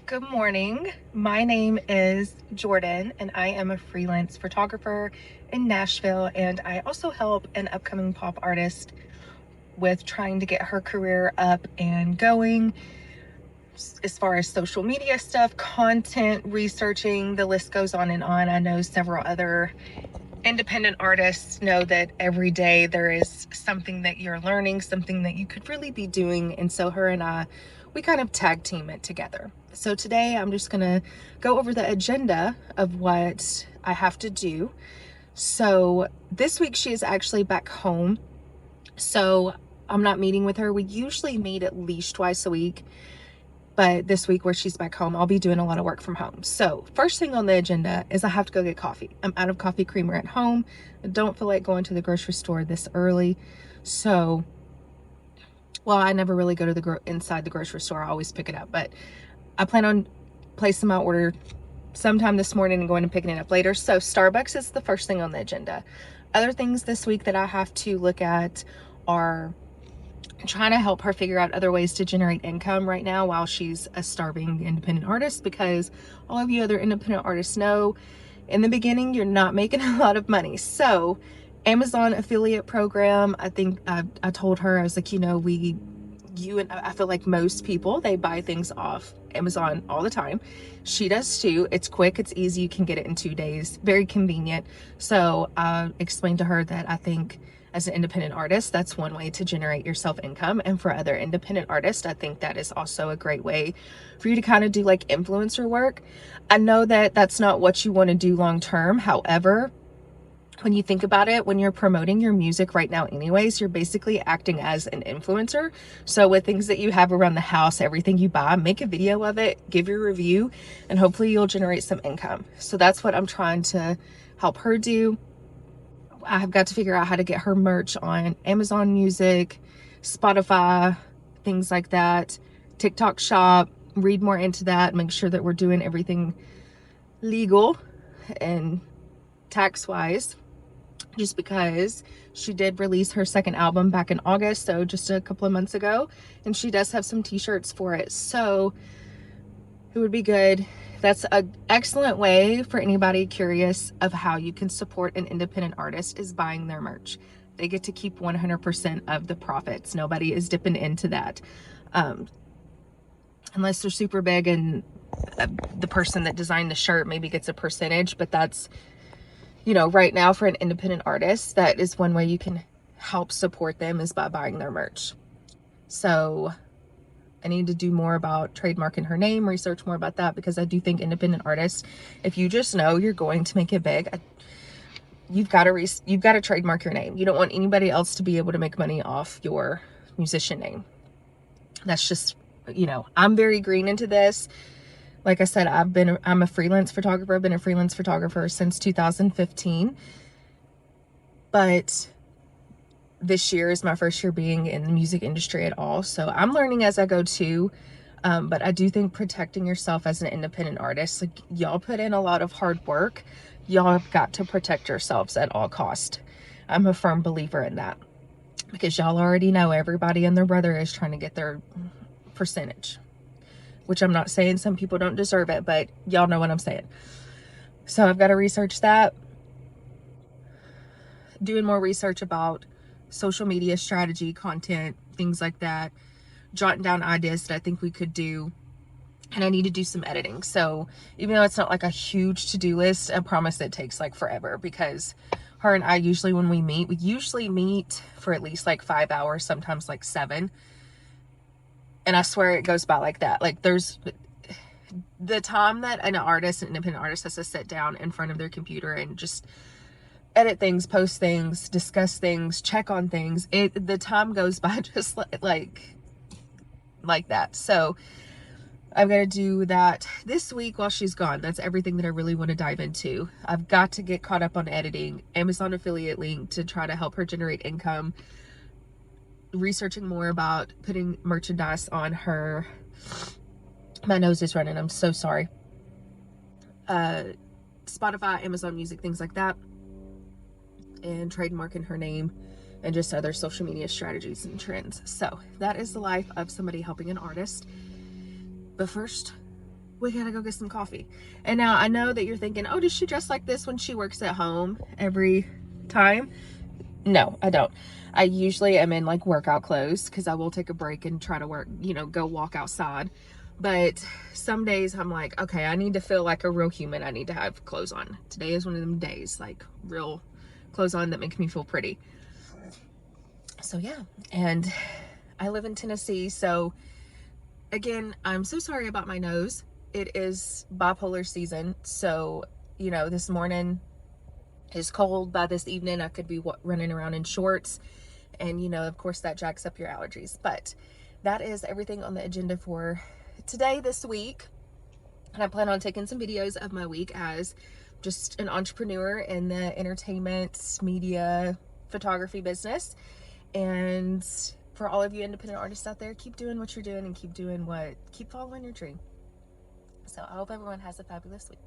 Good morning. My name is Jordan, and I am a freelance photographer in Nashville, and I also help an upcoming pop artist with trying to get her career up and going as far as social media stuff, content, researching, the list goes on and on. I know several other independent artists know that every day there is something that you're learning, something that you could really be doing. And so her and I, we kind of tag team it together. So today I'm just gonna go over the agenda of what I have to do. So this week she is actually back home. So I'm not meeting with her. We usually meet at least twice a week. But this week where she's back home, I'll be doing a lot of work from home. So first thing on the agenda is I have to go get coffee. I'm out of coffee creamer at home. I don't feel like going to the grocery store this early. So, well, I never really go to the inside the grocery store. I always pick it up. But I plan on placing my order sometime this morning and going and picking it up later. So Starbucks is the first thing on the agenda. Other things this week that I have to look at are trying to help her figure out other ways to generate income right now while she's a starving independent artist, because all of you other independent artists know in the beginning you're not making a lot of money. So Amazon affiliate program, I think I told her, I was like, you know, I feel like most people, they buy things off Amazon all the time. She does too. It's quick, it's easy, you can get it in 2 days, very convenient. So I explained to her that I think as an independent artist, that's one way to generate yourself income. And for other independent artists, I think that is also a great way for you to kind of do like influencer work. I know that that's not what you want to do long term. However, when you think about it, when you're promoting your music right now anyways, you're basically acting as an influencer. So with things that you have around the house, everything you buy, make a video of it, give your review, and hopefully you'll generate some income. So that's what I'm trying to help her do. I have got to figure out how to get her merch on Amazon Music, Spotify, things like that, TikTok shop, read more into that, make sure that we're doing everything legal and tax-wise, just because she did release her second album back in August, so just a couple of months ago, and she does have some t-shirts for it, so it would be good. That's an excellent way for anybody curious of how you can support an independent artist, is buying their merch. They get to keep 100% of the profits. Nobody is dipping into that. Unless they're super big and the person that designed the shirt maybe gets a percentage, but that's, you know, right now for an independent artist, that is one way you can help support them, is by buying their merch. So I need to do more about trademarking her name, research more about that, because I do think independent artists, if you just know you're going to make it big, you've got to trademark your name. You don't want anybody else to be able to make money off your musician name. That's just, you know, I'm very green into this. Like I said, I'm a freelance photographer. I've been a freelance photographer since 2015, but this year is my first year being in the music industry at all. So I'm learning as I go too. But I do think protecting yourself as an independent artist, like, y'all put in a lot of hard work. Y'all have got to protect yourselves at all cost. I'm a firm believer in that, because y'all already know everybody and their brother is trying to get their percentage, which I'm not saying some people don't deserve it, but y'all know what I'm saying. So I've got to research that, doing more research about social media strategy, content, things like that, jotting down ideas that I think we could do. And I need to do some editing. So even though it's not like a huge to-do list, I promise it takes like forever, because her and I usually, when we usually meet for at least like 5 hours, sometimes like 7. And I swear it goes by like that. Like, there's the time that an independent artist has to sit down in front of their computer and just edit things, post things, discuss things, check on things. The time goes by just like that. So I've got to do that this week while she's gone. That's everything that I really want to dive into. I've got to get caught up on editing, Amazon affiliate link to try to help her generate income, researching more about putting merchandise on her. My nose is running, I'm so sorry. Spotify, Amazon Music, things like that, and trademarking her name, and just other social media strategies and trends. So that is the life of somebody helping an artist. But first, we gotta go get some coffee. And now I know that you're thinking, oh, does she dress like this when she works at home every time? No, I don't. I usually am in like workout clothes because I will take a break and try to work, you know, go walk outside. But some days I'm like, okay, I need to feel like a real human. I need to have clothes on. Today is one of them days, like real clothes on that make me feel pretty. So yeah, and I live in Tennessee. So again, I'm so sorry about my nose. It is bipolar season. So, you know, this morning is cold. By this evening, I could be running around in shorts. And, you know, of course, that jacks up your allergies. But that is everything on the agenda for today, this week. And I plan on taking some videos of my week as just an entrepreneur in the entertainment, media, photography business. And for all of you independent artists out there, keep doing what you're doing and keep following your dream. So I hope everyone has a fabulous week.